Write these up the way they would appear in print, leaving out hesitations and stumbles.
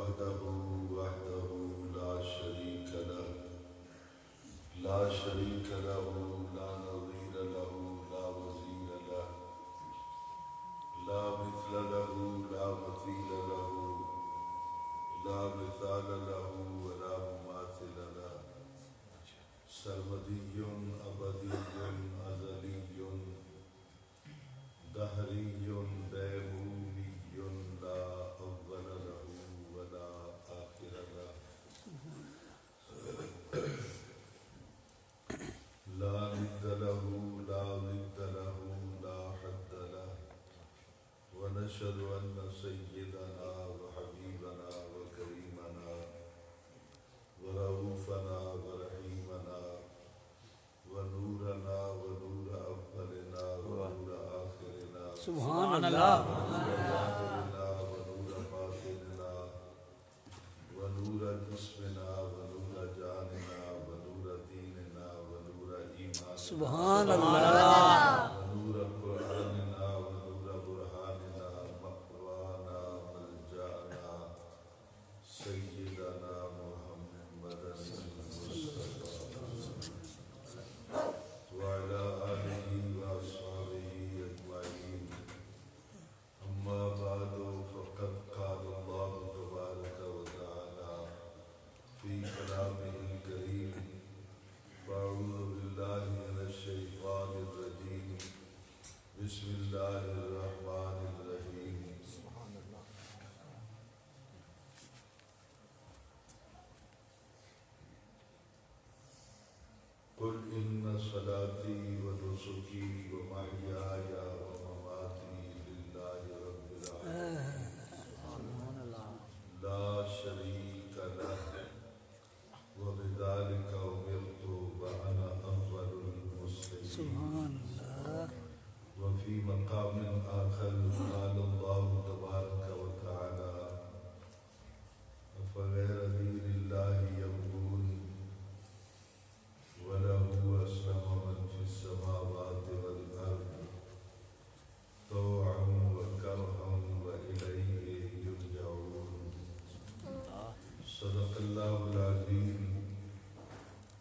وحده لا شريك له لا شريك له لا نظير له لا وزير له لا مثل له لا مثيل له لا مثال له ولا مماثل له سرمدي أبدي أزلي دهري ديمومي لا أول له ولا آخر له لا ند له لا ضد له لا حد له ونشهد أن سيدنا وحبيبنا وكريمنا ورؤوفنا ورحيمنا ونورنا ونور أولنا ونور آخرنا سبحان اللہ ونور ظاهرنا ونور باطننا ونور جسمنا ونور جاننا ونور ديننا ونور إيماننا سبحان اللہ ونور قرآننا ونور برهاننا مأوانا ملجأنا سيدنا محمد المصطفى وعلى آله وأصحابه أجمعين أما بعد فقد قال الله تبارك وتعالى في كلامه الكريم فأعوذ بالله من الشيطان الرجيم بسم الله الرحمن الرحيم قل إن صلاتي ونسكي ومحياي ومماتي لله رب العالمين لا شريك له وبذلك أمرت وأنا أول المسلمين سبحان اللہ وفي مقام آخر قال الله تبارك وتعالى أفغير دين الله يبغون وله أسلم من في السماوات والأرض طوعا وكرها وإليه يرجعون صدق الله العظيم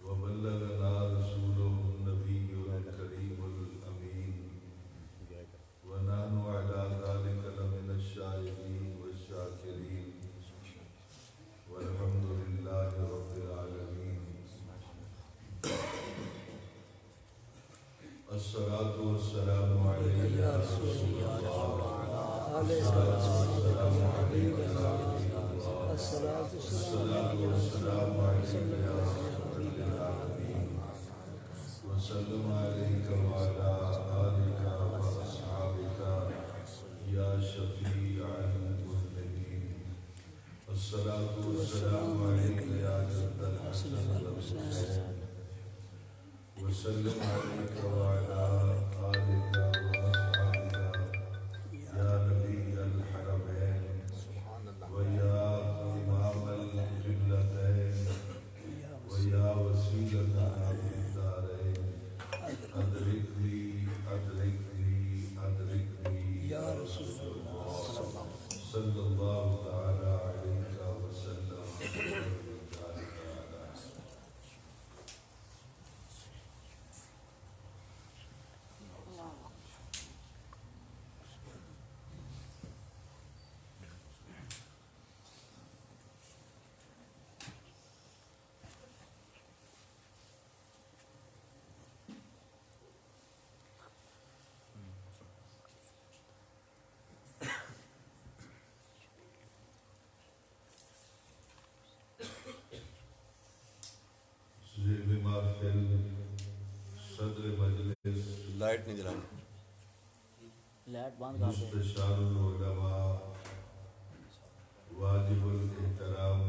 وبلغنا رسوله النبي الكريم الأمين ونحن على ذلك لمن الشاهدين والشاكرين والحمد لله رب العالمين الصلاة والسلام عليك يا رسول الله الصلاة والسلام عليك يا حبيب الله الصلاة والسلام عليك يا رحمة للعالمين وسلم عليك وعلى آلك وأصحابك يا شفيع المذنبين الصلاة والسلام عليك يا جد الحسن والحسين وسلم عليك وعلى آلك وأصحابك يا نبي الحرمين ويا إمام القبلتين ويا وسيلتنا في الدارين أدركني أدركني أدركني يا رسول الله صلى الله تعالى عليك وسلم صدر مجلس لائٹ نہیں جلانی لائٹ بند کر دیں مستشار العلماء واجب الاحترام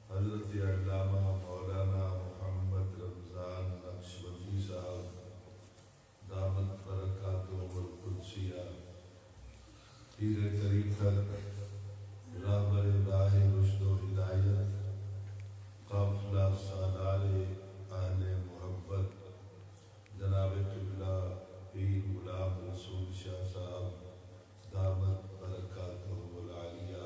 حضرت علامہ مولانا محمد رمضان نقشبندی صاحب دامت برکاتہ القدسیہ پیر طریقت رہبر راہ رشد و ہدایت قافلہ سالار اہل محبت جناب قبلہ پیر غلام رسول شاہ صاحب دامت برکاتہ العالیہ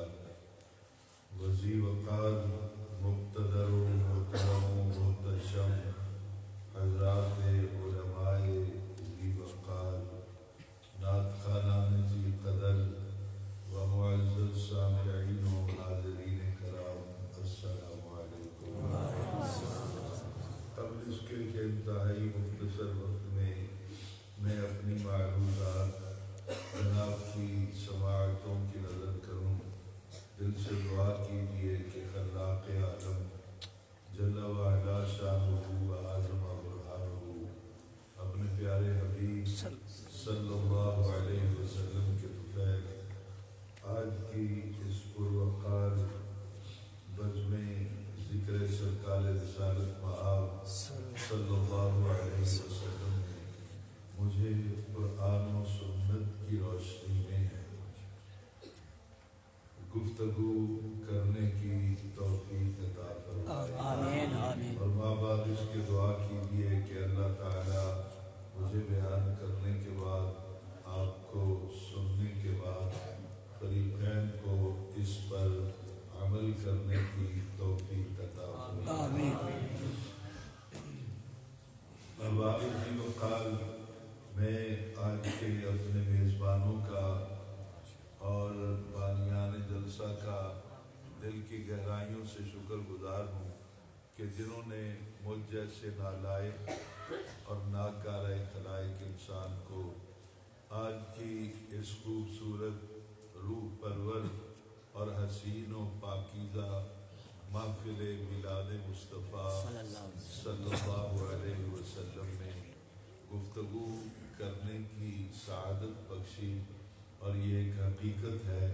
سماعتوں کی نظر کروں، دل سے دعا کیجیے کہ خلاق عالم جل وعلا شانہ و اعظم برہانہ اپنے پیارے حبیب صلی اللہ علیہ وسلم کے طفیل آج کی اس پروقار بزم ذکر سرکار رسالت مآب صلی اللہ علیہ وسلم نے مجھے قرآن و سنت کی روشنی میں گفتگو کرنے کی توفیق عطا فرمائے، آمین آمین۔ اور ماں باپ اس کی دعا کیجیے کہ اللہ تعالیٰ مجھے بیان کرنے کے بعد آپ کو سننے کے بعد فریقین کو اس پر عمل کرنے کی توفیق عطا فرمائے۔ اب آخری وقال میں آج کے اپنے میزبانوں کا اور بانیان جلسہ کا دل کی گہرائیوں سے شکر گزار ہوں کہ جنہوں نے مجھ جیسے نالائق اور ناکارہ خلائق انسان کو آج کی اس خوبصورت روح پرور اور حسین و پاکیزہ محفل میلاد مصطفیٰ صلی اللہ علیہ وسلم میں گفتگو کرنے کی سعادت بخشی، اور یہ ایک حقیقت ہے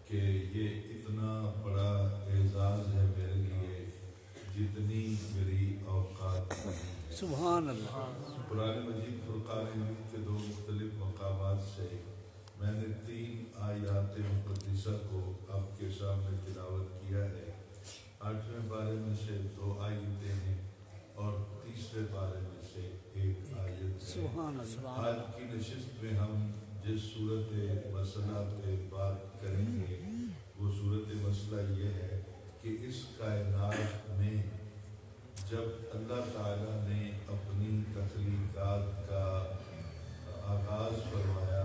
کہ یہ اتنا بڑا اعزاز ہے میرے لیے جتنی میری اوقات نہیں ہے۔ سبحان اللہ۔ قرآن مجید فرقان حمید کے دو مختلف مقامات سے میں نے 3 آیات مقدسہ کو آپ کے سامنے تلاوت کیا ہے۔ 8ویں پارے میں سے 2 آیتیں ہیں اور تیسرے پارے میں سے 1 آیت ہے۔ سبحان اللہ۔ آج کی نشست میں ہم جس صورت مسئلہ پہ بات کریں گے وہ صورت مسئلہ یہ ہے کہ اس کائنات میں جب اللہ تعالیٰ نے اپنی تخلیقات کا آغاز فرمایا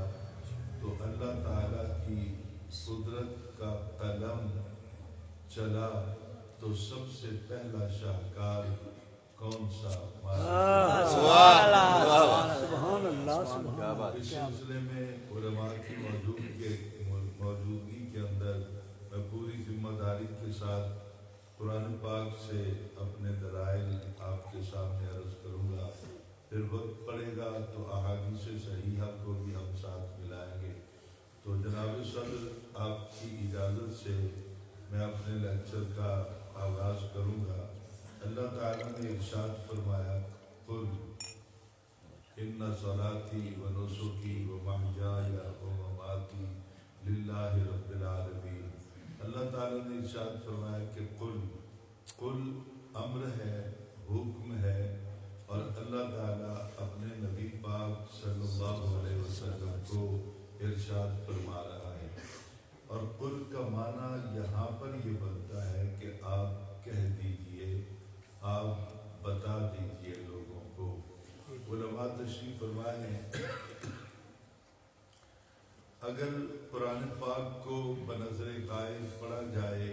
تو اللہ تعالیٰ کی قدرت کا قلم چلا تو سب سے پہلا شاہکار کون سا؟ سبحان اللہ۔ اس سلسلے میں علماء کی موجودگی کے اندر میں پوری ذمہ داری کے ساتھ قرآن پاک سے اپنے دلائل آپ کے سامنے عرض کروں گا، پھر وقت پڑے گا تو احادیث صحیحہ کو بھی ہم ساتھ ملائیں گے۔ تو جناب صدر آپ کی اجازت سے میں اپنے لیکچر کا آغاز کروں گا۔ اللہ تعالیٰ نے ارشاد فرمایا، قل ان صلاتی و نسکی و محیای و مماتی للہ رب العالمین۔ اللہ تعالیٰ نے ارشاد فرمایا کہ قل امر ہے، حکم ہے، اور اللہ تعالیٰ اپنے نبی پاک صلی اللہ علیہ وسلم کو ارشاد فرما رہا ہے، اور قل کا معنی یہاں پر یہ بنتا ہے کہ آپ کہہ دیجئے، آپ بتا دیجئے لوگوں کو۔ علماء تشریف فرمائے ہیں اگر قرآن پاک کو بنظر غائب پڑھا جائے،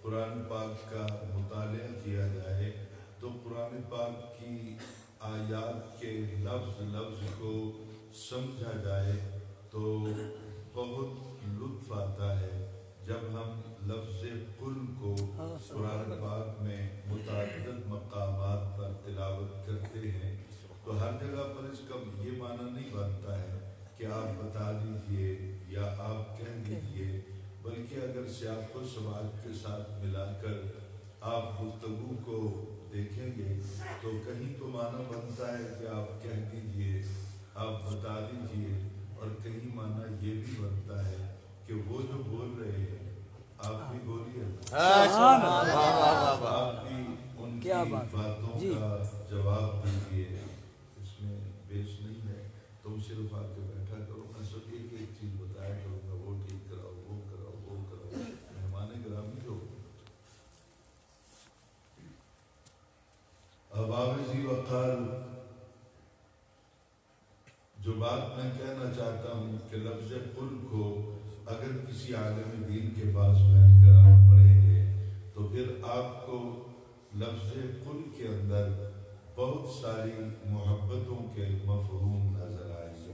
قرآن پاک کا مطالعہ کیا جائے تو قرآن پاک کی آیات کے لفظ لفظ کو سمجھا جائے تو بہت لطف آتا ہے۔ جب ہم لفظ قل کو قرآن پاک میں متعدد مقامات پر تلاوت کرتے ہیں تو ہر جگہ پر اس کا یہ معنی نہیں بنتا ہے کہ آپ بتا دیجئے یا آپ کہہ دیجئے، بلکہ اگر سیاق و سماعت کے ساتھ ملا کر آپ گفتگو کو دیکھیں گے تو کہیں تو معنی بنتا ہے کہ آپ کہہ دیجئے، آپ بتا دیجئے، اور کہیں معنی یہ بھی بنتا ہے کہ وہ جو بول رہے ہیں آپ بھی بولیے، آپ بھی ان کی باتوں کا جواب دیجئے۔ اس میں بیس نہیں ہے، تم صرف آ کے بیٹھا کرو، میں سب ایک چیز بتایا کروں گا، وہ ٹھیک کراؤ، وہ کراؤ، وہ کراؤ۔ مہمان گرامی ہو، اب آویزی وقال جو بات میں کہنا چاہتا ہوں کہ لفظ قل کو اگر کسی عالم دین کے پاس بیٹھ کر آپ پڑھیں گے تو پھر آپ کو لفظ قل کے اندر بہت ساری محبتوں کے مفہوم نظر آئیں گے۔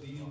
3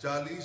40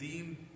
3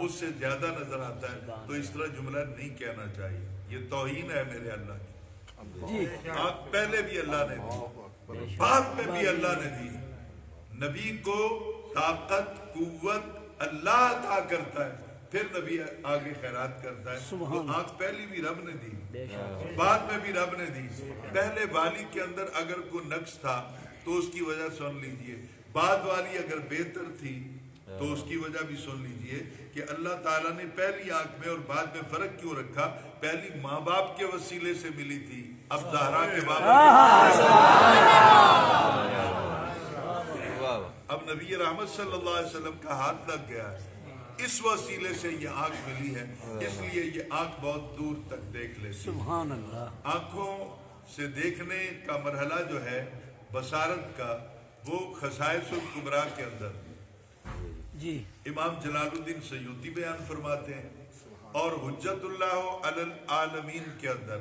اس سے زیادہ نظر آتا ہے، تو اس طرح جملہ نہیں کہنا چاہیے، یہ توہین ہے میرے اللہ کی۔ جی آنکھ پہلے بھی اللہ نے دی، بعد میں بھی اللہ نے دی، نبی کو طاقت قوت اللہ عطا کرتا ہے، پھر نبی آگے خیرات کرتا ہے، تو آنکھ پہلی بھی رب نے دی، بعد میں بھی رب نے دی۔ پہلے والی کے اندر اگر کوئی نقص تھا تو اس کی وجہ سن لیجئے، بعد والی اگر بہتر تھی تو اس کی وجہ بھی سن لیجئے کہ اللہ تعالیٰ نے پہلی آنکھ میں اور بعد میں فرق کیوں رکھا؟ پہلی ماں باپ کے وسیلے سے ملی تھی، اب زہرا کے بابا اب نبی رحمت صلی اللہ علیہ وسلم کا ہاتھ لگ گیا ہے، اس وسیلے سے یہ آنکھ ملی ہے، اس لیے یہ آنکھ بہت دور تک دیکھ لیتی ہے۔ سبحان اللہ۔ آنکھوں سے دیکھنے کا مرحلہ جو ہے بصارت کا، وہ خصائص الکبریٰ کے اندر جی امام جلال الدین سیوطی بیان فرماتے ہیں، اور حجت اللہ علی العالمین کے اندر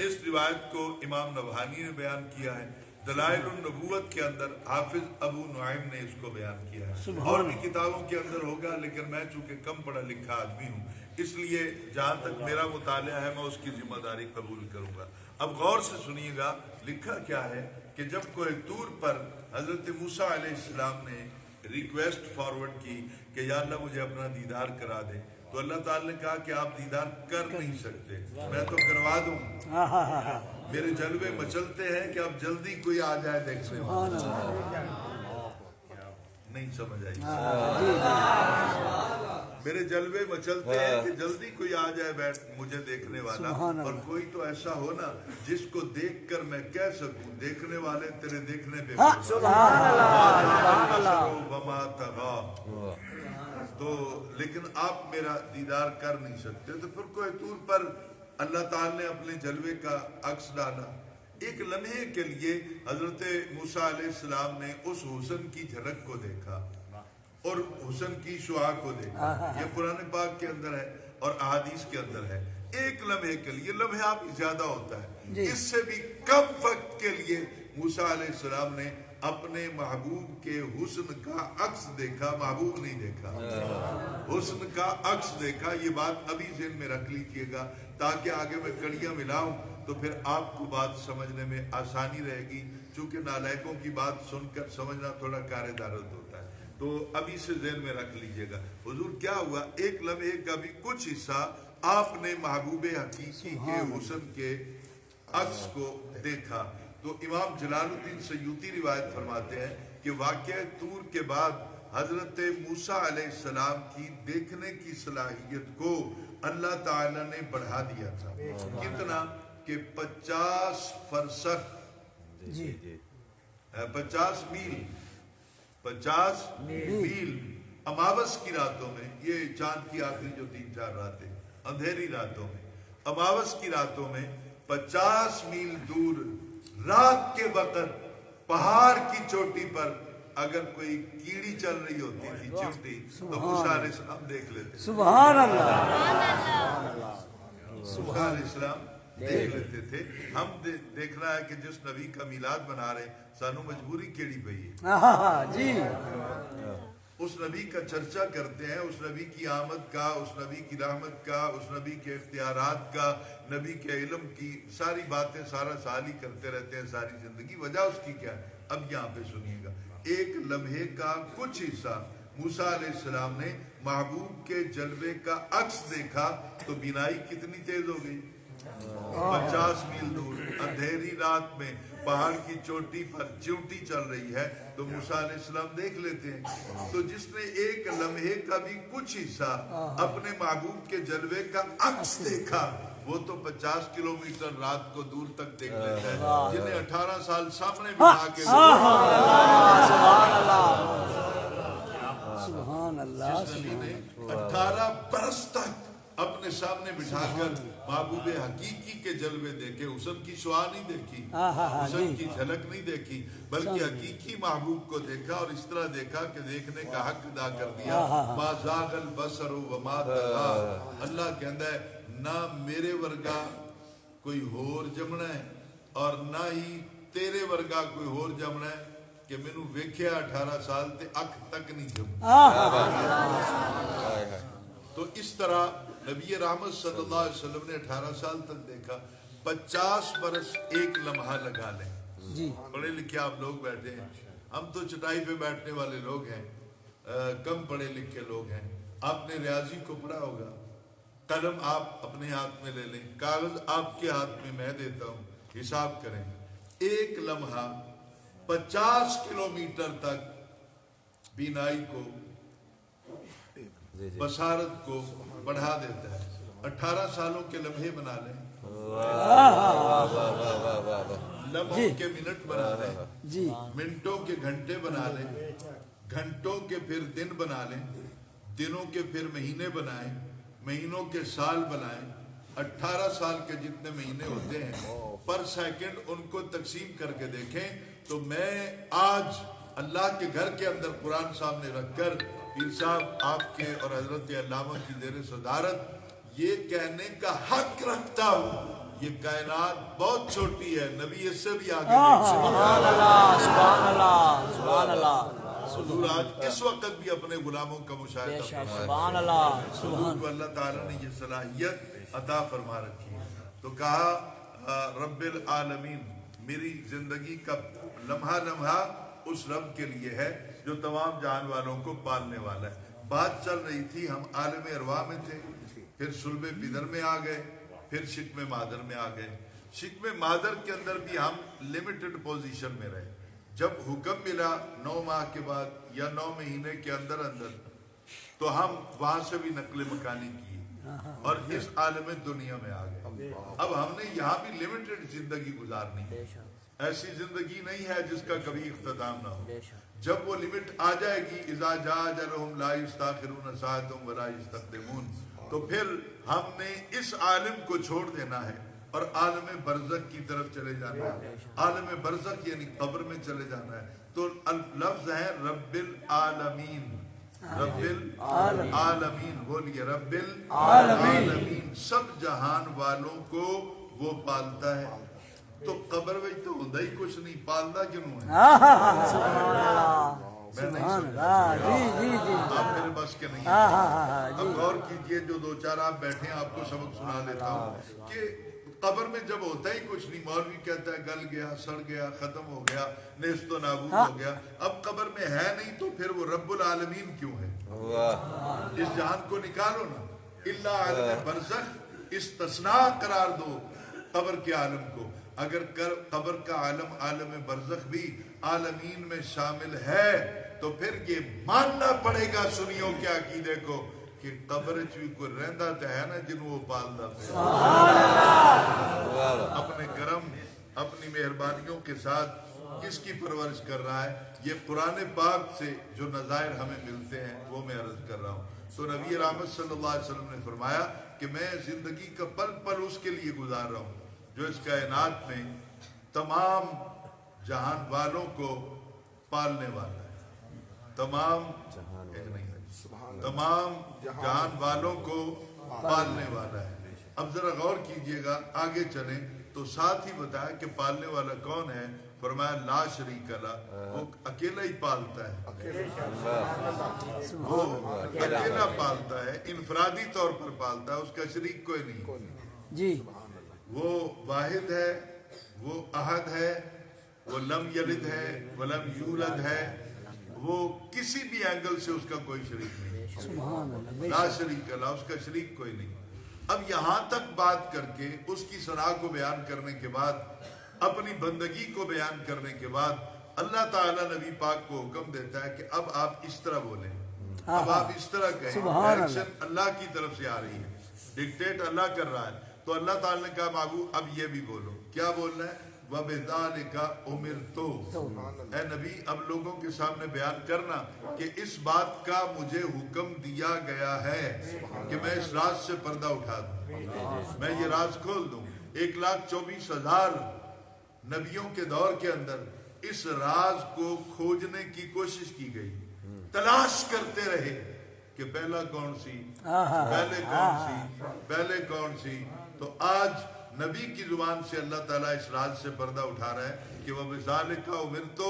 اس روایت کو امام نبہانی نے بیان کیا ہے، دلائل النبوت کے اندر حافظ ابو نعیم نے اس کو بیان کیا ہے، اور بھی کتابوں کے اندر ہوگا، لیکن میں چونکہ کم پڑھا لکھا آدمی ہوں اس لیے جہاں تک میرا مطالعہ ہے میں اس کی ذمہ داری قبول کروں گا۔ اب غور سے سنیے گا، لکھا کیا ہے کہ جب کوہ طور پر حضرت موسیٰ علیہ السلام نے ریکویسٹ فارورڈ کی کہ یا اللہ مجھے اپنا دیدار کرا دے، تو اللہ تعالیٰ نے کہا کہ آپ دیدار کر نہیں سکتے، میں تو کروا دوں، میرے جلوے مچلتے ہیں کہ اب جلدی کوئی آ جائے دیکھنے والا۔ نہیں سمجھ آئی؟ میرے جلوے مچلتے ہیں کہ جلدی کوئی آ جائے بیٹھ مجھے دیکھنے والا، اور کوئی تو ایسا ہو نا جس کو دیکھ کر میں کہہ سکوں دیکھنے والے تیرے دیکھنے پہ وما طغا، تو لیکن آپ میرا دیدار کر نہیں سکتے، تو پھر کوہ طور پر اللہ تعالیٰ نے اپنے جلوے کا عکس ڈالا۔ ایک لمحے کے لیے حضرت موسیٰ علیہ السلام نے اس حسن کی جھلک کو دیکھا اور حسن کی شعاع کو دیکھا، یہ قرآن پاک کے اندر ہے اور احادیث کے اندر ہے۔ ایک لمحے کے لیے، لمحہ بھی زیادہ ہوتا ہے، اس سے بھی کم وقت کے لیے موسیٰ علیہ السلام نے اپنے محبوب کے حسن کا عکس دیکھا، محبوب نہیں دیکھا، حسن کا عکس دیکھا۔ یہ بات ابھی ذہن میں رکھ لیجیے گا تاکہ آگے میں کڑیاں ملاؤں تو پھر آپ کو بات سمجھنے میں آسانی رہے گی، چونکہ نالائقوں کی بات سن کر سمجھنا تھوڑا کار دارت ہوتا ہے، تو ابھی سے ذہن میں رکھ لیجیے گا۔ حضور کیا ہوا، ایک لمحے کا بھی کچھ حصہ آپ نے محبوب حقیقی کے حسن کے عکس کو دیکھا۔ تو امام جلال الدین سیوطی روایت فرماتے ہیں کہ واقعہ طور کے بعد حضرت موسیٰ علیہ السلام کی دیکھنے کی صلاحیت کو اللہ تعالیٰ نے بڑھا دیا تھا، کتنا کہ 50 فرسخ، 50 میل اماوس کی راتوں میں، یہ چاند کی آخری جو 3-4 راتیں اندھیری راتوں میں، اماوس کی راتوں میں 50 میل دور رات کے وقت پہاڑ کی چوٹی پر اگر کوئی کیڑی چل رہی ہوتی تھی چمٹی تو موسیٰ علیہ السلام دیکھ لیتے، سبحان اللہ، موسیٰ علیہ السلام دیکھ لیتے تھے۔ ہم دیکھنا ہے کہ جس نبی کا میلاد منا رہے سانو مجبوری کیڑی پئی ہے، جی اس نبی کا چرچا کرتے ہیں، اس نبی کی آمد کا، اس نبی کی رحمت کا، اس نبی کے اختیارات کا، نبی کے علم کی ساری باتیں سارا سال ہی کرتے رہتے ہیں ساری زندگی۔ وجہ اس کی کیا ہے؟ اب یہاں پہ سنیے گا، ایک لمحے کا کچھ حصہ موسیٰ علیہ السلام نے محبوب کے جلوے کا عکس دیکھا تو بینائی کتنی تیز ہو گئی؟ 50 میل دور اندھیری رات میں پہاڑ کی چوٹی پر چیونٹی چل رہی ہے تو موسیٰ علیہ السلام دیکھ لیتے ہیں۔ تو جس نے ایک لمحے کا بھی کچھ حصہ اپنے محبوب کے جلوے کا عکس دیکھا وہ تو 50 کلومیٹر رات کو دور تک دیکھ لیتا ہے، جنہیں 18 سال سامنے بٹھا کے سبحان اللہ، جس نبی نے 18 برس تک اپنے سامنے بٹھا کر محبوب حقیقی کے جلوے دیکھے، حسن کی شعاع نہیں دیکھی، حسن کی جھلک نہیں دیکھی، بلکہ حقیقی محبوب کو دیکھا اور اس طرح دیکھا کہ دیکھنے کا حق ادا کر دیا۔ ما زاغ البصر وما طغى، اللہ کہندا ہے نہ میرے ورگا کوئی ہور جمنا ہے اور نہ ہی تیرے ورگا کوئی ہور جمنا ہے کہ مینوں ویکھیا 18 سال تے اکھ تک نہیں جم۔ تو تو اس طرح نبی رحمت صلی اللہ علیہ وسلم نے 18 سال تک دیکھا. 50 برس ایک لمحہ لگا لیں. جی پڑھے لکھے آپ لوگ بیٹھے ہیں, ہم تو چٹائی پہ بیٹھنے والے لوگ ہیں, کم پڑھے لکھے لوگ ہیں. آپ نے ریاضی کو پڑھا ہوگا, قلم آپ اپنے ہاتھ میں لے لیں, کاغذ آپ کے ہاتھ میں دیتا ہوں, حساب کریں. ایک لمحہ 50 کلومیٹر تک بینائی کو, بصارت کو بڑھا دیتا ہے. 18 سالوں کے لمحے بنا لیں, لمحوں کے منٹ بنا لیں, جی منٹوں کے گھنٹے بنا لیں, گھنٹوں کے پھر دن بنا لیں, دنوں کے پھر مہینے بنائیں, مہینوں کے سال بنائیں. 18 سال کے جتنے مہینے ہوتے ہیں پر سیکنڈ ان کو تقسیم کر کے دیکھیں. تو میں آج اللہ کے گھر کے اندر قرآن سامنے رکھ کر پیر صاحب آپ کے اور حضرت علامہ کی زیر صدارت یہ کہنے کا حق رکھتا ہوں, یہ کائنات بہت چھوٹی ہے, نبی اس سے بھی آگے. سبحان اللہ سبحان اللہ سبحان اللہ. حضور آج اس وقت بھی اپنے غلاموں کا مشاہدہ فرما سبحان اللہ حضور کو اللہ تعالیٰ نے یہ صلاحیت عطا فرما رکھی ہے. تو کہا رب العالمین, میری زندگی کا لمحہ لمحہ اس رب کے لیے ہے جو تمام جان والوں کو پالنے والا ہے. بات چل رہی تھی, ہم عالم ارواح میں تھے, پھر صلب بدر میں آ گئے, پھر شکم مادر میں آ گئے. شکم مادر کے اندر بھی ہم لمیٹڈ پوزیشن میں رہے. جب حکم ملا 9 ماہ کے بعد یا 9 مہینے کے اندر اندر, تو ہم وہاں سے بھی نقل مکانی کی اور اس عالم دنیا میں آ گئے. اب ہم نے یہاں بھی لمیٹڈ زندگی گزارنی ہے, ایسی زندگی نہیں ہے جس کا کبھی اختتام نہ ہو. جب وہ لمٹ آ جائے گی, اذا جاء اجلهم لا یستاخرون ساعة ولا یستقدمون, تو پھر ہم نے اس عالم کو چھوڑ دینا ہے اور عالم برزخ کی طرف چلے جانا ہے. عالم برزخ یعنی قبر میں چلے جانا ہے. تو لفظ ہے رب العالمین, رب العالمین, بولیے رب العالمین, سب جہان والوں کو وہ پالتا ہے. تو قبر میں تو ہوتا ہی کچھ نہیں, پالتا کیوں ہے؟ میں نہیں سمجھا, آپ میرے بس کے نہیں. اب غور کیجئے, جو 2-4 آپ بیٹھے ہیں آپ کو سبق سنا لیتا ہوں کہ قبر میں جب ہوتا ہی کچھ نہیں, مولوی کہتا ہے گل گیا, سڑ گیا, ختم ہو گیا, نیست و نابود ہو گیا. اب قبر میں ہے نہیں تو پھر وہ رب العالمین کیوں ہے؟ اس جہان کو نکالو نا, الا عالم برزخ استثناء قرار دو قبر کے عالم کو. اگر قبر کا عالم عالم برزخ بھی عالمین میں شامل ہے تو پھر یہ ماننا پڑے گا سنیوں کے عقیدے کو کہ قبر چ بھی کوئی رہندا تے ہے نا جنوں وہ پالدا پیا, اپنے کرم اپنی مہربانیوں کے ساتھ کس کی پرورش کر رہا ہے. یہ قرآن پاک سے جو نظائر ہمیں ملتے ہیں وہ میں عرض کر رہا ہوں. تو نبی رحمت صلی اللہ علیہ وسلم نے فرمایا کہ میں زندگی کا پل پل اس کے لیے گزار رہا ہوں جو اس کائنات میں تمام جہان والوں کو پالنے والا ہے. تمام جہان والوں کو پالنے والا ہے. اب ذرا غور کیجئے گا, آگے چلیں تو ساتھ ہی بتایا کہ پالنے والا کون ہے. فرمایا لا شریک لہ, وہ اکیلا ہی پالتا ہے, وہ اکیلا پالتا ہے, انفرادی طور پر پالتا ہے, اس کا شریک کوئی نہیں. جی وہ واحد ہے, وہ احد ہے, وہ لم یلد ہے, ولم یولد ہے, وہ کسی بھی اینگل سے اس کا کوئی شریک نہیں. سبحان اللہ, لا شریک لہ, اس کا شریک کوئی نہیں. اب یہاں تک بات کر کے اس کی ثنا کو بیان کرنے کے بعد, اپنی بندگی کو بیان کرنے کے بعد, اللہ تعالیٰ نبی پاک کو حکم دیتا ہے کہ اب آپ اس طرح بولیں, اب آپ اس طرح کہیں. ایکشن اللہ کی طرف سے آ رہی ہے, ڈکٹیٹ اللہ کر رہا ہے. تو اللہ تعالیٰ نے کہا محبوب اب یہ بھی بولو. کیا بولنا ہے؟ وَبِذَلِكَ أُمِرْتُ, اے نبی اب لوگوں کے سامنے بیان کرنا کہ اس بات کا مجھے حکم دیا گیا ہے کہ میں اس راز سے پردہ اٹھا دوں, میں یہ راز کھول دوں. 1,24,000 نبیوں کے دور کے اندر اس راز کو کھوجنے کی کوشش کی گئی, تلاش کرتے رہے کہ پہلا کون سی, پہلے کون سی, پہلے کون سی. تو آج نبی کی زبان سے اللہ تعالیٰ اس راز سے پردہ اٹھا رہا ہے کہ وَبِذَالِكَ أُمِرْتُ،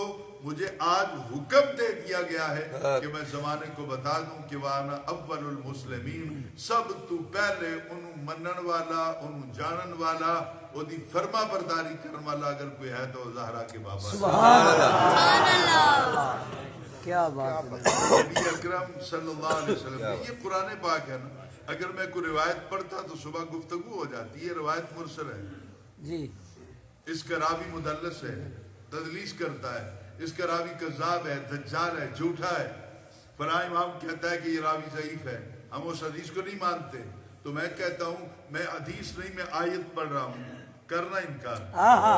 مجھے آج حکم دے دیا گیا ہے کہ میں زمانے کو بتا دوں کہ وَأَنَا أَوَّلُ الْمُسْلِمِينَ، سب تو پہلے انہوں منن والا، انہوں جانن والا، وہ دی فرما برداری کرن والا اگر کوئی ہے تو زہرا کے بابا سبحان اللہ، کیا بات ہے نبی اکرم صلی اللہ علیہ وسلم. یہ قرآن پاک ہے نا، اگر میں کوئی روایت پڑھتا تو صبح گفتگو ہو جاتی. یہ روایت مرسل ہے، جی. اس کا راوی مدلس ہے، تدلیس کرتا ہے، اس کا راوی کذاب ہے، دجال ہے، جھوٹا ہے. فلاں امام کہتا ہے کہ یہ راوی ضعیف ہے، ہم اس حدیث کو نہیں مانتے. تو میں کہتا ہوں میں حدیث نہیں، میں آیت پڑھ رہا ہوں. کرنا انکار.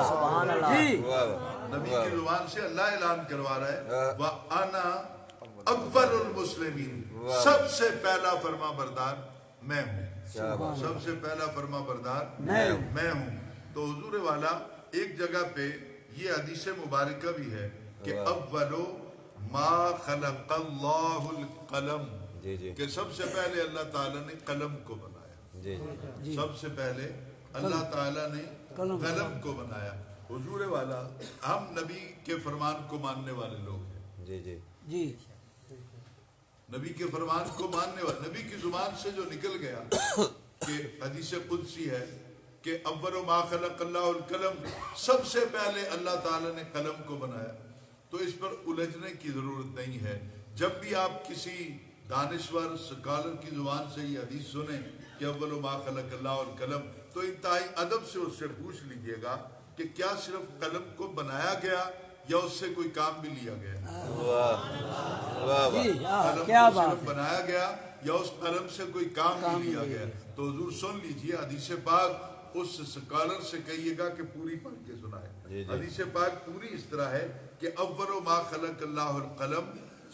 سبحان اللہ. جی. نبی کی زبان سے اللہ اعلان کروا رہا ہے وَأَنَا أَوَّلُ الْمُسْلِمِينَ، سب سے پہلا فرما بردار میں ہوں. سب سے پہلا فرما بردار میں ہوں. تو حضور والا ایک جگہ پہ یہ حدیث مبارکہ بھی ہے کہ اولو ما خلق اللہ القلم، کہ سب سے پہلے اللہ تعالیٰ نے قلم کو بنایا. سب سے پہلے اللہ تعالیٰ نے قلم کو بنایا. حضور والا ہم نبی کے فرمان کو ماننے والے لوگ ہیں. جی جی جی. نبی کے فرمان کو ماننے والے، نبی کی زبان سے جو نکل گیا کہ حدیث قدسی ہے کہ اول ما خلق اللہ القلم، سب سے پہلے اللہ تعالیٰ نے قلم کو بنایا. تو اس پر الجھنے کی ضرورت نہیں ہے. جب بھی آپ کسی دانشور سکالر کی زبان سے یہ حدیث سنیں کہ اول ما خلق اللہ القلم، تو انتہائی ادب سے اس سے پوچھ لیجئے گا کہ کیا صرف قلم کو بنایا گیا یا اس سے کوئی کام بھی لیا گیا؟ جی. قلم کیا کو بات صرف بنایا گیا یا اس قلم سے کوئی کام بھی لیا گیا؟ تو حضور سن لیجئے حدیث پاک اس سکالر سے کہیے گا کہ پوری پڑھ کے سنائے. حدیث پاک پوری اس طرح ہے کہ اول ما خلق اللہ القلم،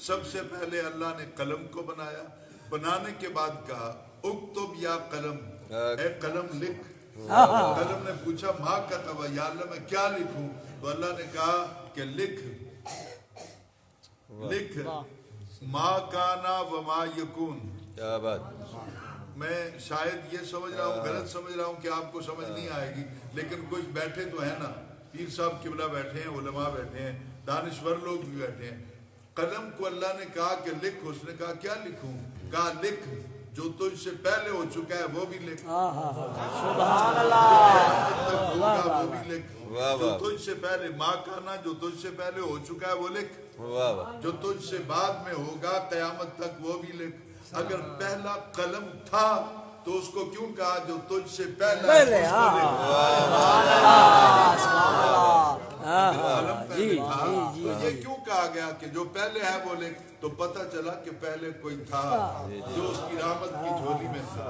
سب سے پہلے اللہ نے قلم کو بنایا. بنانے کے بعد کہا اکتب یا قلم، اے قلم لکھ. قلم نے پوچھا ما کتب، یا اللہ میں کیا لکھوں؟ تو اللہ نے کہا کہ لکھ ما کانا وما یکون. کیا بات. میں شاید یہ سمجھ رہا ہوں، غلط سمجھ رہا ہوں کہ آپ کو سمجھ نہیں آئے گی، لیکن کچھ بیٹھے تو ہیں نا، پیر صاحب قبلہ بیٹھے ہیں، علماء بیٹھے ہیں، دانشور لوگ بھی بیٹھے ہیں. قلم کو اللہ نے کہا کہ لکھ. اس نے کہا کیا لکھوں؟ کہا لکھ جو تجھ سے پہلے ہو چکا ہے وہ بھی لکھ. سبحان اللہ. وہ بھی لکھ. جو تجھ سے پہلے ما کانا، جو تجھ سے پہلے ہو چکا ہے وہ لکھ. جو تجھ سے بعد میں ہوگا قیامت تک وہ بھی لکھ. اگر پہلا قلم تھا تو اس کو کیوں کہا جو تجھ سے پہلا ہے اس کو لکھ؟ قلم پہلے تھا تو یہ کیوں کہا گیا کہ جو پہلے ہے وہ لکھ؟ تو پتہ چلا کہ پہلے کوئی تھا جو اس کی رحمت کی جھولی میں تھا،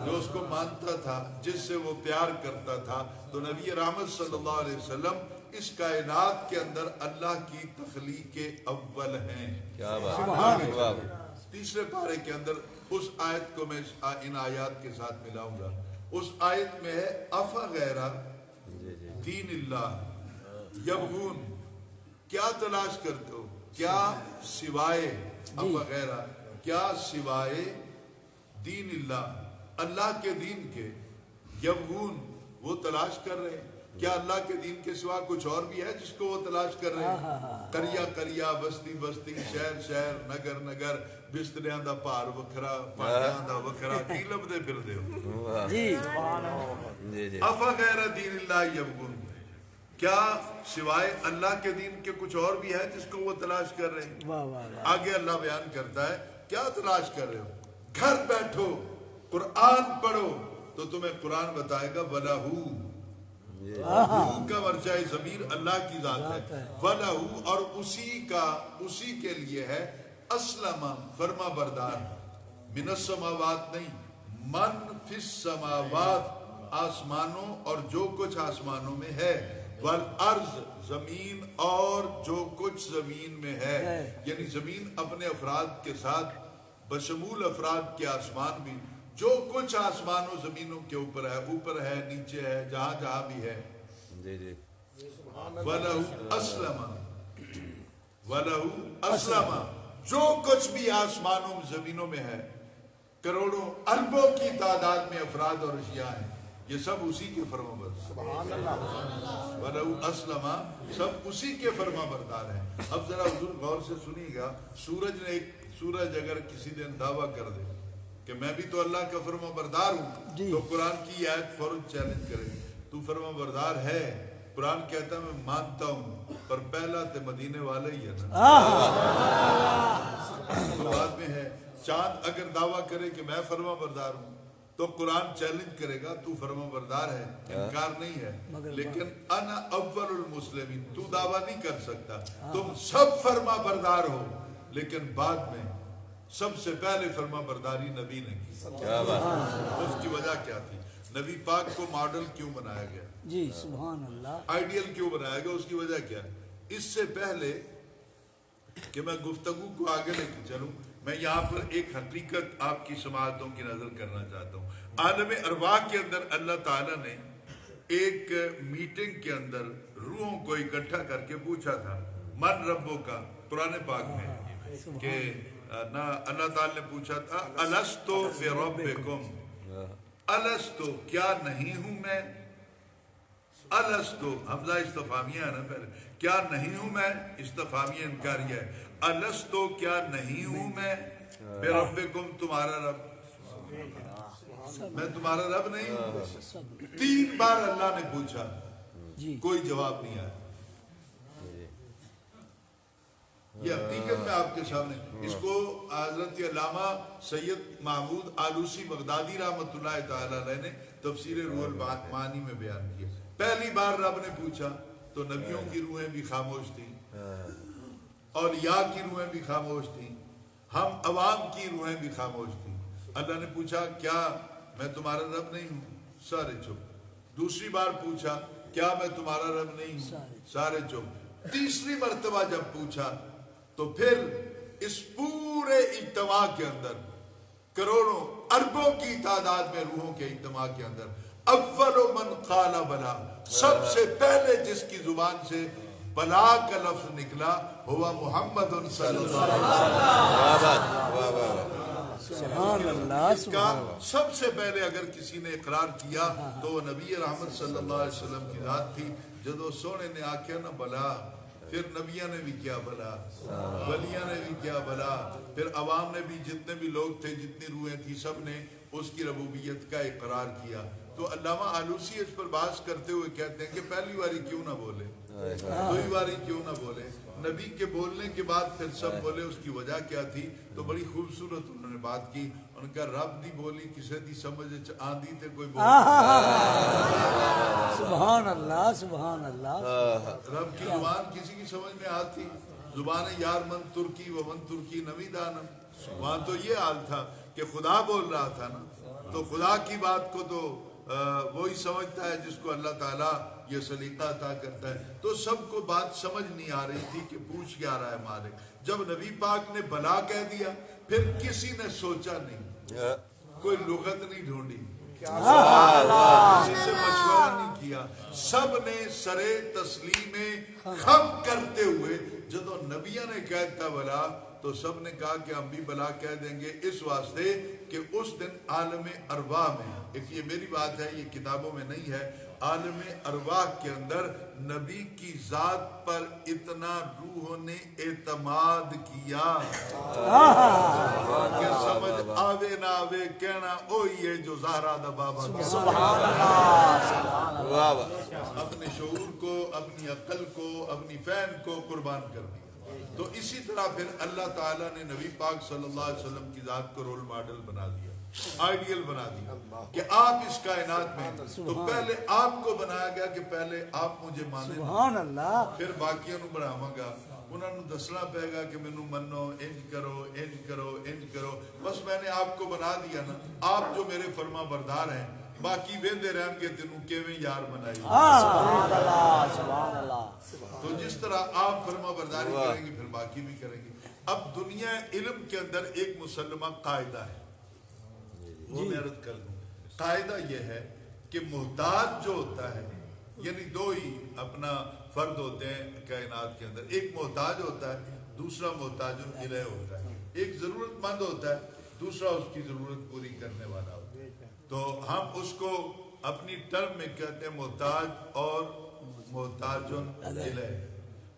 جو اس کو مانتا تھا، جس سے وہ پیار کرتا تھا. تو نبی رحمت صلی اللہ علیہ وسلم اس کائنات کے اندر اللہ کی تخلیق کے اول ہیں. کیا بات. تیسرے پارے کے اندر اس آیت کو میں ان آیات کے ساتھ ملاؤں گا. اس آیت میں ہے افغیر دین اللہ یبغون، کیا تلاش کرتے ہو؟ کیا سوائے افغیر، کیا سوائے دین اللہ، اللہ کے دین کے، یبغون وہ تلاش کر رہے ہیں. کیا اللہ کے دین کے سوا کچھ اور بھی ہے جس کو وہ تلاش کر رہے ہیں؟ کریا کریا، بستی بستی، شہر شہر، نگر نگر، بستریاں دا پار وکھرا، پانڈیاں دا وکھرا، کی لبدے پھردے ہو؟ جی. افغیر دین اللہ یبغون، کیا سوائے اللہ کے دین کے کچھ اور بھی ہے جس کو وہ تلاش کر رہے ہیں؟ آگے اللہ بیان کرتا ہے کیا تلاش کر رہے ہو؟ گھر بیٹھو قرآن پڑھو تو تمہیں قرآن بتائے گا وَلَهُ، کا ورجہ ضمیر اللہ کی ذات ہے. وَلَهُ، اور اسی کے لیے ہے اسلم، فرما بردار. من السماوات نہیں، من فی السماوات، آسمانوں اور جو کچھ آسمانوں میں ہے، والارض، زمین اور جو کچھ زمین میں ہے. یعنی زمین اپنے افراد کے ساتھ بشمول افراد کے آسمان بھی، جو کچھ آسمان و زمینوں کے اوپر ہے، نیچے ہے، جہاں جہاں بھی ہے. وَلَهُ أَسْلَمَ، جو کچھ بھی آسمانوں زمینوں میں ہے، کروڑوں اربوں کی تعداد میں افراد اور اشیاء ہیں، یہ سب اسی کے فرما بردار وَلَوْ أَسْلَمَ سب اسی کے فرما بردار ہیں. اب ذرا حضور غور سے سنیے گا. سورج اگر کسی دن دعویٰ کر دے کہ میں بھی تو اللہ کا فرما بردار ہوں تو قرآن کی یہ آیت فوراً چیلنج کرے تو فرما بردار ہے. قرآن کہتا ہے میں مانتا ہوں پر پہلا تے مدینے والا ہی ہے نا. تو بعد میں ہے چاند اگر دعویٰ کرے کہ میں فرما بردار ہوں تو قرآن چیلنج کرے گا تو فرما بردار ہے, انکار نہیں ہے. لیکن انا اول المسلمین تو دعویٰ نہیں کر سکتا. تم سب فرما بردار ہو لیکن بعد میں سب سے پہلے فرما برداری نبی نے کی. اس کی وجہ کیا تھی؟ نبی پاک کو ماڈل کیوں بنایا گیا؟ جی سبحان اللہ. آئیڈیل کیوں بنایا گیا؟ اس کی وجہ کیا ہے؟ اس سے پہلے کہ میں گفتگو کو آگے لے کے چلوں میں یہاں پر ایک حقیقت آپ کی سماعتوں کی نظر کرنا چاہتا ہوں. عالم ارواح کے اندر اللہ تعالیٰ نے ایک میٹنگ کے اندر روحوں کو اکٹھا کر کے پوچھا تھا من ربوں کا. قرآن پاک میں کہ اللہ تعالیٰ نے پوچھا تھا الستو بربکم, الستو کیا نہیں ہوں میں, الستو حمزہ استفہامیہ ہے نا پہلے, کیا نہیں ہوں میں استفہامیہ انکاریہ ہے. الستو کیا نہیں ہوں میں بربکم تمہارا رب, میں تمہارا رب نہیں ہوں. 3 بار اللہ نے پوچھا کوئی جواب نہیں آیا. یہ حقیقت میں آپ کے سامنے اس کو حضرت علامہ سید محمود آلوسی بغدادی رحمۃ اللہ تعالی علیہ نے تفسیر روح المعانی میں بیان کیا. پہلی بار رب نے پوچھا تو نبیوں کی روحیں بھی خاموش تھیں, اولیاء کی روحیں بھی خاموش تھیں, ہم عوام کی روحیں بھی خاموش تھیں. اللہ نے پوچھا کیا میں تمہارا رب نہیں ہوں, سارے چپ. دوسری بار پوچھا کیا میں تمہارا رب نہیں ہوں, سارے چپ. تیسری مرتبہ جب پوچھا تو پھر اس پورے اجتماع کے اندر کروڑوں اربوں کی تعداد میں روحوں کے اجتماع کے اندر اول من قال بلا, سب سے پہلے جس کی زبان سے بلا کا لفظ نکلا ہوا محمد صلی اللہ علیہ وسلم. اس کا سب سے پہلے اگر کسی نے اقرار کیا تو وہ نبی رحمت صلی اللہ علیہ وسلم کی ذات تھی. جدو سونے نے آکھیا نا بلا, پھر نبیوں نے بھی کیا بلا, ولیاں نے بھی کیا بلا, پھر عوام نے بھی, جتنے بھی لوگ تھے, جتنی روحیں تھی, سب نے اس کی ربوبیت کا اقرار کیا. تو علامہ آلوسی اس پر بحث کرتے ہوئے کہتے ہیں کہ پہلی باری کیوں نہ بولے, دوئی باری کیوں نہ بولے, نبی کے بولنے کے بعد پھر سب بولے. اس کی وجہ کیا تھی؟ تو بڑی خوبصورت انہوں نے بات کی. ان کا رب دی بولی کسے دی سمجھ آندی تے کوئی بول. سبحان اللہ سبحان اللہ. رب کی زبان کسی کی سمجھ میں آتی؟ زبان یار من ترکی و من ترکی نمی دانم. وہاں تو یہ حال تھا کہ خدا بول رہا تھا نا, تو خدا کی بات کو تو وہی سمجھتا ہے جس کو اللہ تعالیٰ یہ سلیقہ عطا کرتا ہے. تو سب کو بات سمجھ نہیں آ رہی تھی کہ پوچھ کیا رہا ہے مالک. جب نبی پاک نے بلا کہہ دیا پھر کسی نے سوچا نہیں, کوئی لغت نہیں ڈھونڈی, کسی سے مشورہ نہیں کیا, سب نے سرے تسلیم خم کرتے ہوئے جدو نبیوں نے کہتا بلا تو سب نے کہا کہ ہم بھی بلا کہہ دیں گے, اس واسطے کہ اس دن عالم ارواح میں, ایک یہ میری بات ہے, یہ کتابوں میں نہیں ہے, عالم ارواح کے اندر نبی کی ذات پر اتنا روحوں نے اعتماد کیا کہ سمجھ آوے نہ آوے کہنا اوہی ہے جو زہرا دا بابا کا. سبحان اللہ. اپنے شعور کو, اپنی عقل کو, اپنی فہم کو قربان کر دیا. تو اسی طرح پھر اللہ تعالیٰ نے نبی پاک صلی اللہ علیہ وسلم کی ذات کو رول ماڈل بنا دیا, آئیڈیل بنا دیا کہ آپ اس کائنات میں, تو پہلے آپ کو بنایا گیا کہ پہلے آپ مجھے مانیں, سبحان اللہ. پھر باقیوں نو بڑھاواں گا, انہوں نے دسنا پے گا کہ مینوں منو, انج کرو, انج کرو, انج کرو. بس میں نے آپ کو بنا دیا نا, آپ جو میرے فرما بردار ہیں, باقی ویندے رہن کے تینوں کیویں یار بنائی. سبحان اللہ سبحان اللہ. تو جس طرح آپ فرما برداری کریں گے پھر باقی بھی کریں گے. اب دنیا علم کے اندر ایک مسلمہ قاعدہ ہے, وہ میں عرض کر دوں. قاعدہ یہ ہے کہ محتاج جو ہوتا ہے, یعنی دو ہی اپنا فرد ہوتے ہیں کائنات کے اندر, ایک محتاج ہوتا ہے, دوسرا محتاج الیہ ہوتا ہے. ایک ضرورت مند ہوتا ہے, دوسرا اس کی ضرورت پوری کرنے والا ہوتا ہے. تو ہم اس کو اپنی ٹرم میں کہتے ہیں محتاج اور محتاجن الیہ.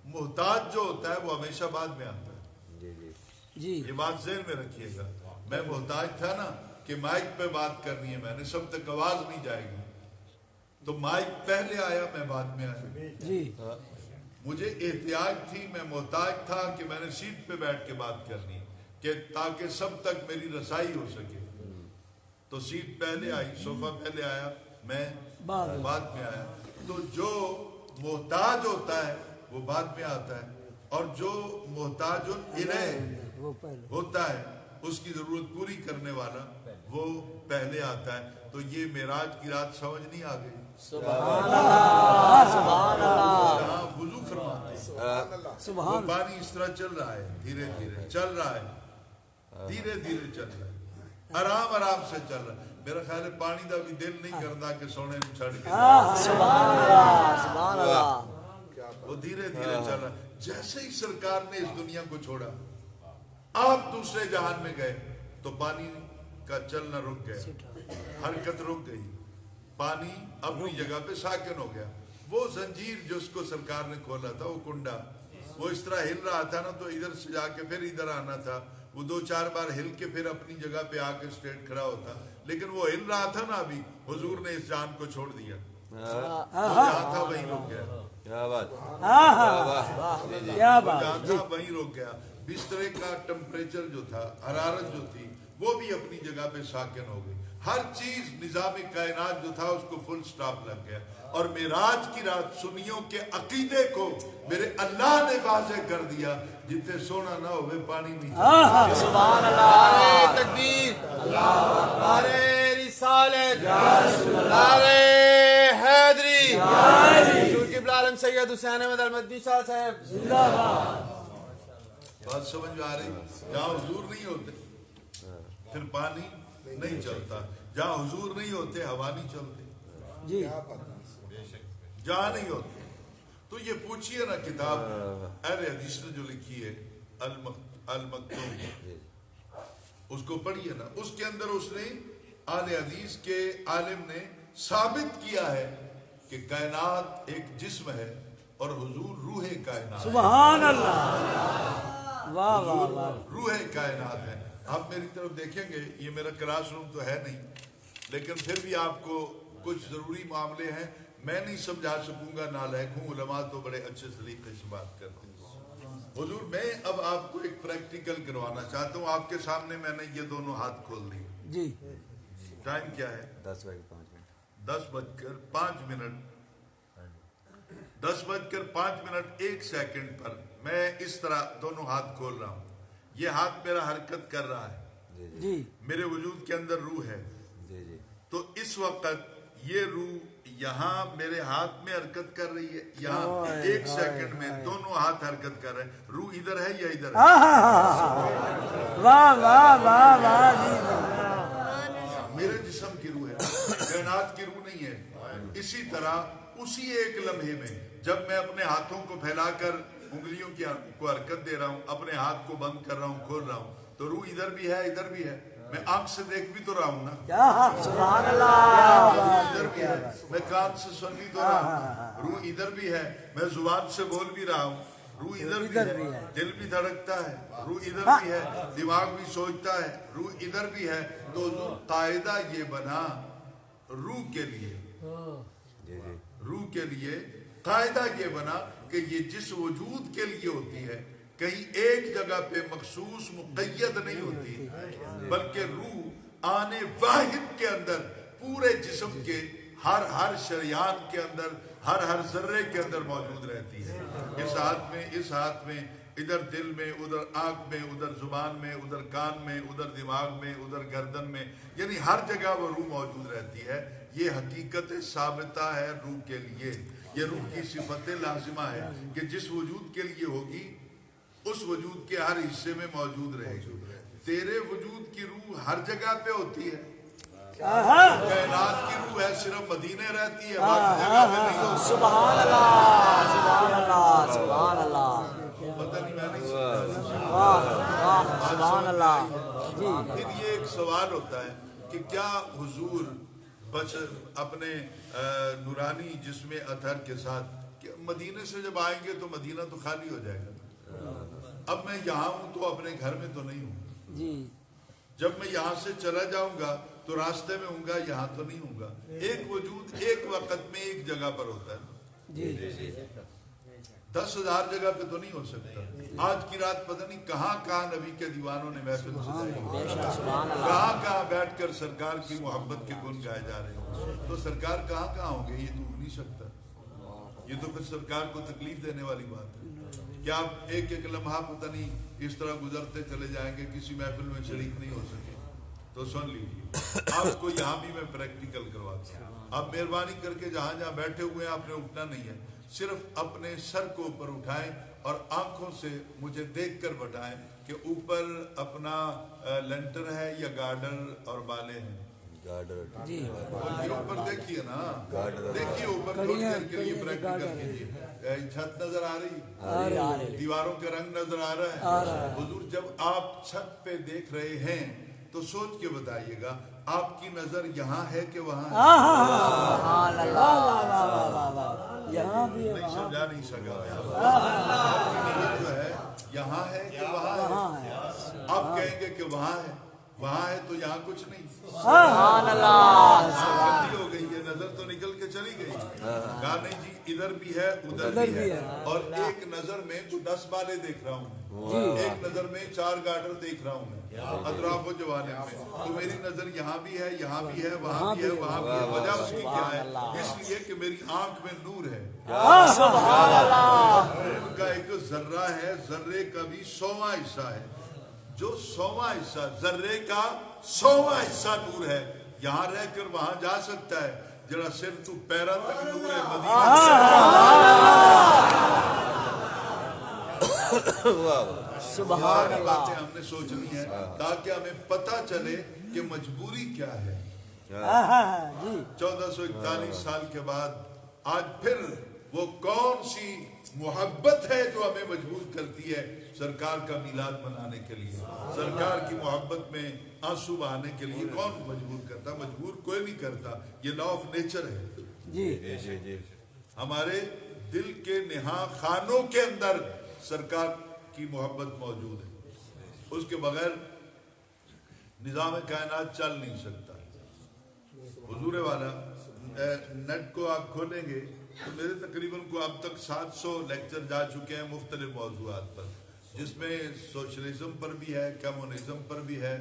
محتاج جو ہوتا ہے وہ ہمیشہ بعد میں آتا ہے. جی یہ بات ذہن میں رکھیے گا. میں محتاج تھا نا کہ مائک پہ بات کرنی ہے، میں نے سب تک آواز نہیں جائے گی، تو مائک پہلے آیا، میں بعد میں آیا. جی مجھے احتیاج تھی، میں محتاج تھا کہ میں نے سیٹ پہ بیٹھ کے بات کرنی کہ تاکہ سب تک میری رسائی ہو سکے. تو سیٹ پہلے آئی، صوفہ پہلے آیا، میں بعد میں آیا. تو جو محتاج ہوتا ہے وہ بعد میں آتا ہے، اور جو محتاج الیہ وہ پہلے ہوتا ہے، اس کی ضرورت پوری کرنے والا، وہ پہلے آتا ہے. تو یہ معراج کی رات سمجھ نہیں آ گئی. سبحان اللہ سبحان اللہ جہاں وضو فرماتے ہیں، سبحان وہ پانی اس طرح چل رہا ہے، دھیرے دھیرے چل رہا ہے، دھیرے دھیرے چل رہا ہے، آرام آرام سے چل رہا ہے. میرا خیال ہے پانی دا بھی دل نہیں کرتا کہ سونے میں چھڑ کے، سبحان اللہ سبحان اللہ. وہ دھیرے دھیرے چل رہا ہے. جیسے ہی سرکار نے اس دنیا کو چھوڑا، آپ دوسرے جہان میں گئے تو پانی کا چلنا رک گیا، حرکت رک گئی، پانی اپنی جگہ پہ ساکن ہو گیا. وہ زنجیر جس کو سرکار نے کھولا تھا، وہ کنڈا، وہ اس طرح ہل رہا تھا نا، تو ادھر سے جا کے پھر ادھر آنا تھا. وہ 2-4 بار ہل کے پھر اپنی جگہ پہ آ کے اسٹریٹ کھڑا ہوتا، لیکن وہ ہل رہا تھا نا. ابھی حضور نے اس جان کو چھوڑ دیا، وہ جہاں تھا وہیں رک گیا. کیا بات، کیا وہ بات. جہاں تھا وہیں رک گیا. بسترے کا ٹمپریچر جو تھا، حرارت جو تھی، وہ بھی اپنی جگہ پہ ساکن ہو گئی. ہر چیز نظام کائنات جو تھا اس کو فل سٹاپ لگ گیا. اور معراج کی رات سنیوں کے عقیدے کو میرے اللہ نے واضح کر دیا. جتنے سونا نہ ہوئے پانی نہیں چلتا. سبحان اللہ. نعرہ تکبیر، نعرہ رسالت، نعرہ حیدری، حضور قبلہ عالم سید حسین احمد المدنی شاہ صاحب. بات سمجھ میں آ رہی؟ جہاں حضور نہیں ہوتے پھر پانی نہیں چلتا، جہاں حضور نہیں ہوتے ہوا نہیں چلتی. جی جہاں نہیں ہوتے. تو یہ پوچھئے نا کتاب اہل حدیث نے جو لکھی ہے المکتوم، اس کو پڑھیے نا. اس کے اندر اس نے اہل حدیث کے عالم نے ثابت کیا ہے کہ کائنات ایک جسم ہے اور حضور روح کائنات. سبحان اللہ. واہ واہ واہ. روح کائنات ہے. آپ میری طرف دیکھیں گے، یہ میرا کلاس روم تو ہے نہیں، لیکن پھر بھی آپ کو کچھ ضروری معاملے ہیں. میں نہیں سمجھا سکوں گا، نالائق ہوں. علماء تو بڑے اچھے طریقے سے بات کرتے ہیں. حضور میں اب آپ کو ایک پریکٹیکل کروانا چاہتا ہوں. آپ کے سامنے میں نے یہ دونوں ہاتھ کھول دیے. جی ٹائم کیا ہے؟ 10:05 10:05 1 سیکنڈ پر میں اس طرح دونوں ہاتھ کھول رہا ہوں. یہ ہاتھ میرا حرکت کر رہا ہے، جی میرے وجود کے اندر روح ہے. تو اس وقت یہ روح یہاں میرے ہاتھ میں حرکت کر رہی ہے. یہاں 1 سیکنڈ میں دونوں ہاتھ حرکت کر رہے ہیں. روح ادھر ہے یا ادھر ہے؟ واہ واہ واہ واہ. میرے جسم کی روح ہے، کائنات کی روح نہیں ہے. اسی طرح اسی ایک لمحے میں جب میں اپنے ہاتھوں کو پھیلا کر انگلیوں کی کو حرکت دے رہا ہوں، اپنے ہاتھ کو بند کر رہا ہوں، کھول رہا ہوں، تو روح ادھر بھی ہے ادھر بھی ہے. میں آنکھ سے دیکھ بھی تو رہا ہوں نا، سبحان اللہ. ادھر بھی ہے. میں کان سے سن بھی تو رہا ہوں، روح ادھر بھی ہے. میں زبان سے بول بھی رہا ہوں، روح ادھر بھی ہے. دل بھی دھڑکتا ہے، روح ادھر بھی ہے. دماغ بھی سوچتا ہے، روح ادھر بھی ہے. تو قاعدہ یہ بنا روح کے لیے، روح کے لیے قاعدہ یہ بنا کہ یہ جس وجود کے لیے ہوتی ہے کہیں ایک جگہ پہ مخصوص مقید نہیں ہوتی، بلکہ روح آنے واحد کے اندر پورے جسم کے ہر شریان کے اندر، ہر ذرے کے اندر موجود رہتی ہے. اس ہاتھ میں ادھر دل میں، ادھر آنکھ میں، ادھر زبان میں، ادھر کان میں، ادھر دماغ میں، ادھر گردن میں، یعنی ہر جگہ وہ روح موجود رہتی ہے. یہ حقیقت ثابتہ ہے روح کے لیے. یہ روح کی صفت لازمہ ہے کہ جس وجود کے لیے ہوگی اس وجود کے ہر حصے میں موجود رہے گی. تیرے وجود کی روح ہر جگہ پہ ہوتی ہے. کائنات کی روح ہے صرف مدینے رہتی ہے، باقی جگہ پہ نہیں ہوتی. سبحان اللہ سبحان اللہ سبحان اللہ. پتہ نہیں میں نہیں واہ واہ سبحان اللہ. جی پھر یہ ایک سوال ہوتا ہے کہ کیا حضور بس اپنے نورانی جسم اطہر کے ساتھ کہ مدینے سے جب آئیں گے تو مدینہ تو خالی ہو جائے گا. اب میں یہاں ہوں تو اپنے گھر میں تو نہیں ہوں. جی جب میں یہاں سے چلا جاؤں گا تو راستے میں ہوں گا, یہاں تو نہیں ہوں گا. ایک وجود ایک وقت میں ایک جگہ پر ہوتا ہے. جی 10,000 جگہ پہ تو نہیں ہو سکتا. آج کی رات پتہ نہیں کہاں کہاں نبی کے دیوانوں نے محفل سجائی, کہاں کہاں بیٹھ کر سرکار کی محبت کے گن گائے جا رہے ہیں. تو سرکار کہاں کہاں ہوں گے یہ تو ہو نہیں سکتا. یہ تو پھر سرکار کو تکلیف دینے والی بات ہے کہ آپ ایک ایک لمحہ پتہ نہیں اس طرح گزرتے چلے جائیں گے, کسی محفل میں شریک نہیں ہو سکے. تو سن لیجیے, آپ کو یہاں بھی میں پریکٹیکل کرواتا ہوں. آپ مہربانی کر کے جہاں جہاں بیٹھے ہوئے ہیں آپ نے اٹھنا نہیں ہے, صرف اپنے سر کو اوپر اٹھائیں اور آنکھوں سے مجھے دیکھ کر بتائیں کہ اوپر اپنا لینٹر ہے یا گارڈر اور بالے ہیں. جی یہ اوپر دیکھیے نا, دیکھیے اوپر تھوڑی دیر کے لیے پریکٹیکل کیجیے. چھت نظر آ رہی, دیواروں کا رنگ نظر آ رہا ہے. حضور جب آپ چھت پہ دیکھ رہے ہیں تو سوچ کے بتائیے گا آپ کی نظر یہاں ہے کہ وہاں ہے؟ یہاں بھی نہیں سمجھا نہیں سکا. جو ہے یہاں ہے کہ وہاں ہے. آپ کہیں گے کہ وہاں ہے, وہاں ہے تو یہاں کچھ نہیں. سبحان اللہ, غلطی ہو گئی ہے, نظر تو نکل کے چلی گئی. کہا نہیں جی ادھر بھی ہے ادھر بھی ہے, اور ایک نظر میں تو 10 بالے دیکھ رہا ہوں, ایک نظر میں 4 گارڈر دیکھ رہا ہوں میں اطراف و جوانب میں. تو میری نظر یہاں بھی ہے, یہاں بھی ہے, وہاں بھی ہے, وہاں بھی ہے. وجہ اس کی کیا ہے؟ اس لیے کہ میری آنکھ میں نور ہے. سبحان اللہ. ان کا ایک ذرہ ہے, ذرے کا بھی 100واں حصہ ہے. جو 100واں حصہ ذرے کا 100واں حصہ نور ہے, یہاں رہ کر وہاں جا سکتا ہے. جڑا صرف تو پیرا تک نور ہے مدینہ. سبحان اللہ. باتیں ہم نے سوچنی ہے تاکہ ہمیں پتہ چلے کہ مجبوری کیا ہے. 1441 سال کے بعد آج پھر وہ کون سی محبت ہے جو ہمیں مجبور کرتی ہے سرکار کا میلاد منانے کے لیے, سرکار کی محبت میں آنسو بہانے کے لیے. کون مجبور کرتا؟ مجبور کوئی نہیں کرتا, یہ لا آف نیچر ہے. جی ہمارے دل کے نہاں خانوں کے اندر سرکار کی محبت موجود ہے. اس کے بغیر نظام کائنات چل نہیں سکتا. حضور والا نیٹ کو آپ کھولیں گے تو میرے تقریباً کو اب تک 700 لیکچر جا چکے ہیں مختلف موضوعات پر, جس میں سوشلزم پر بھی ہے, کمیونزم پر بھی ہے,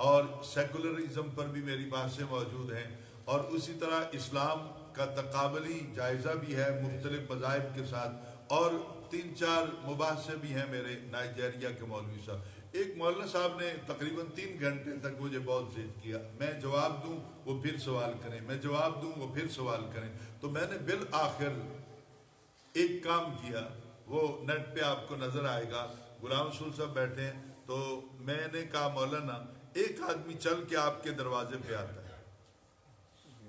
اور سیکولرزم پر بھی میری بحثیں موجود ہیں, اور اسی طرح اسلام کا تقابلی جائزہ بھی ہے مختلف مذاہب کے ساتھ, اور 3-4 مباحثے بھی ہیں میرے نائجیریا کے مولوی صاحب. ایک مولانا صاحب نے تقریباً 3 گھنٹے تک مجھے بہت ضد کیا, میں جواب دوں وہ پھر سوال کریں, میں جواب دوں وہ پھر سوال کریں. تو میں نے بالآخر ایک کام کیا, وہ نیٹ پہ آپ کو نظر آئے گا, غلام رسول صاحب بیٹھے ہیں, تو میں نے کہا مولانا ایک آدمی چل کے آپ کے دروازے پہ آتا ہے,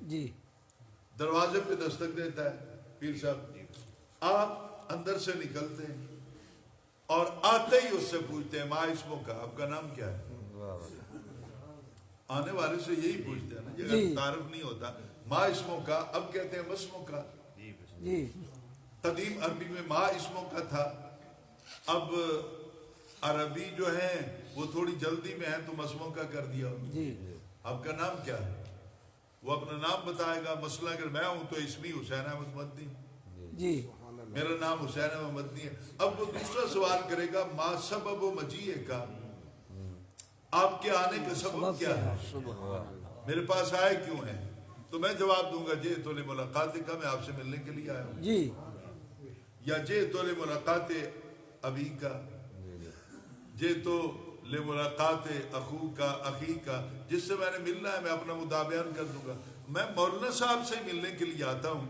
جی دروازے پہ دستک دیتا ہے, پیر صاحب آپ اندر سے نکلتے ہیں اور آتے ہی اس سے پوچھتے ہیں ماں اسموں کا, آپ کا نام کیا ہے؟ آنے والے سے یہی پوچھتے ہیں نا, یہ تعارف نہیں ہوتا. ماں اسموں کا, اب کہتے ہیں مسموں کا. جی قدیم عربی میں ماں اسموں کا تھا, اب عربی جو ہیں وہ تھوڑی جلدی میں ہے تو مسموں کا کر دیا. آپ کا نام کیا ہے؟ وہ اپنا نام بتائے گا. مثلا اگر میں ہوں تو اسمی حسین احمد مدنی, جی میرا نام حسین احمد مدنی ہے. اب وہ دوسرا سوال کرے گا ما سبب و مجیئے کا, آپ کے آنے کا سبب کیا ہے, میرے پاس آئے کیوں ہیں؟ تو میں جواب دوں گا جے تو ملاقات کا, میں آپ سے ملنے کے لیے آیا ہوں. جی یا جے تو ملاقات ابھی کا, جے تو ملاقات اخو کا, اخی کا, جس سے میں نے ملنا ہے میں اپنا مدعا بیان کر دوں گا. میں مولانا صاحب سے ملنے کے لیے آتا ہوں,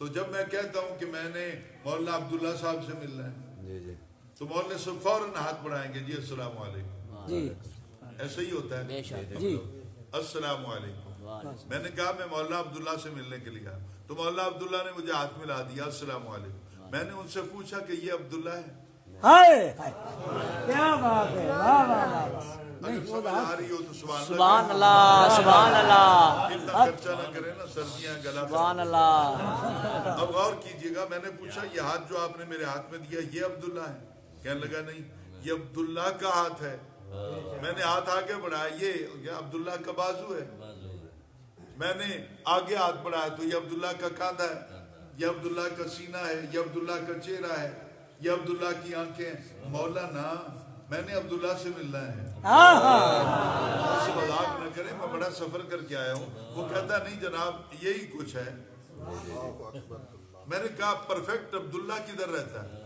تو جب میں کہتا ہوں کہ میں نے مولانا عبداللہ صاحب سے ملنا ہے تو مولانا سے فوراً ہاتھ بڑھائیں گے, جی السلام علیکم. جی ایسا ہی ہوتا ہے. جی السلام علیکم. میں نے کہا میں مولانا عبداللہ سے ملنے کے لیے آیا, تو مولانا عبداللہ نے مجھے ہاتھ ملا دیا, السلام علیکم. میں نے ان سے پوچھا کہ یہ عبداللہ ہے؟ ہائے کیا بات ہے, واہ واہ واہ. اگر سمجھ آ رہی ہو تو سبحان اللہ سبحان اللہ اتنا خرچہ نہ کرے نا، سردیاں گلا سبحان اللہ. اب غور کیجئے گا، میں نے پوچھا یہ ہاتھ جو آپ نے میرے ہاتھ میں دیا یہ عبداللہ ہے؟ کہنے لگا نہیں، یہ عبداللہ کا ہاتھ ہے. میں نے ہاتھ آگے بڑھایا، یہ عبداللہ کا بازو ہے. میں نے آگے ہاتھ بڑھایا تو یہ عبداللہ کا کاندھا ہے، یہ عبداللہ کا سینہ ہے، یہ عبداللہ کا چہرہ ہے، یہ عبداللہ کی آنکھیں. مولانا میں نے عبداللہ سے ملنا ہے، اس سے مذاق نہ کریں، میں بڑا سفر کر کے آیا ہوں. وہ کہتا نہیں جناب یہی کچھ ہے. میں نے کہا پرفیکٹ عبداللہ کدھر رہتا ہے؟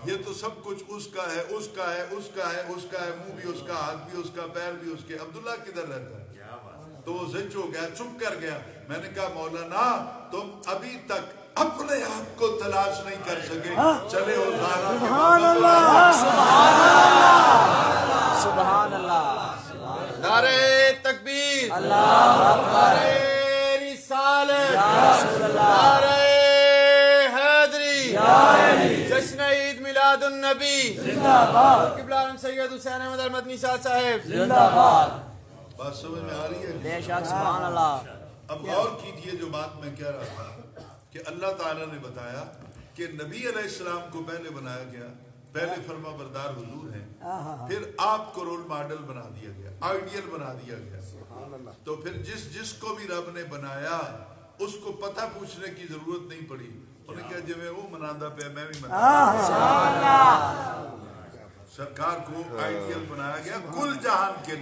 یہ تو سب کچھ اس کا ہے، اس کا ہے، اس کا ہے، اس کا ہے، منہ بھی اس کا، ہاتھ بھی اس کا، پیر بھی اس کے. عبداللہ کدھر رہتا ہے؟ تو وہ زج ہو گیا، چپ کر گیا. میں نے کہا مولانا تم ابھی تک اپنے آپ کو تلاش نہیں کر سکے، چلے ہو زہرا کے واپس. سبحان اللہ. نعرے تکبیر، اللہ اکبر. نعرے رسالت، رسول اللہ. نعرے حیدری، جشن عید میلاد النبی، قبلہ عالم سید حسین احمد المدنی شاہ صاحب زندہ باد. بات سمجھ میں آ رہی ہے؟ بے شک سبحان اللہ. اب غور کیجئے جو بات میں کہہ رہا تھا کہ اللہ تعالیٰ نے بتایا کہ نبی علیہ السلام کو پہلے بنایا گیا، پہلے فرما بردار حضور ہیں، پھر آپ کو رول ماڈل بنا دیا گیا، آئیڈیل بنا دیا گیا. تو پھر جس کو بھی رب نے بنایا اس کو پتہ پوچھنے کی ضرورت نہیں پڑی. انہیں کہا جو میں وہ مناندہ پہ میں بھی مناندہ. سرکار کو آئیڈیل بنایا گیا کل جہان کے